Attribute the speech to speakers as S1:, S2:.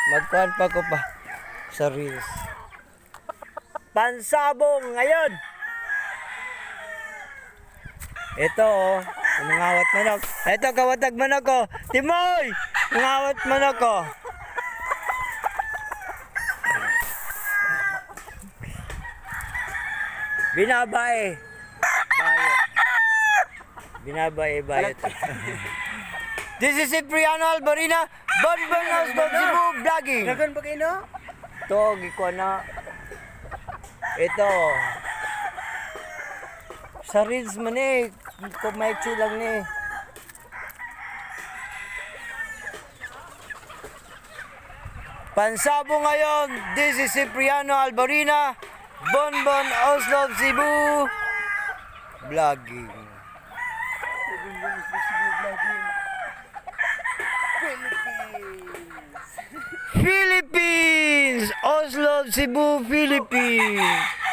S1: Magkuhan pa ko pa sa reels. Pansabong ngayon. Ito oh, mangawat manok. Ito kawatag manok ko. Timoy! Mangawat manok ko. Binabae. Bayot. Binabae bayot. This is Cipriano Albarina, Bonbon House of Cebu Vlogging.
S2: Dagan ba kayo no?
S1: Ito, gikuha na. Ito. Sa reels man eh. Kumaiksi lang eh. Pansabo ngayon. This is Cipriano Albarina, Bonbon Oslo Cebu Vlogging. Philippines! Oslo, Cebu, Philippines!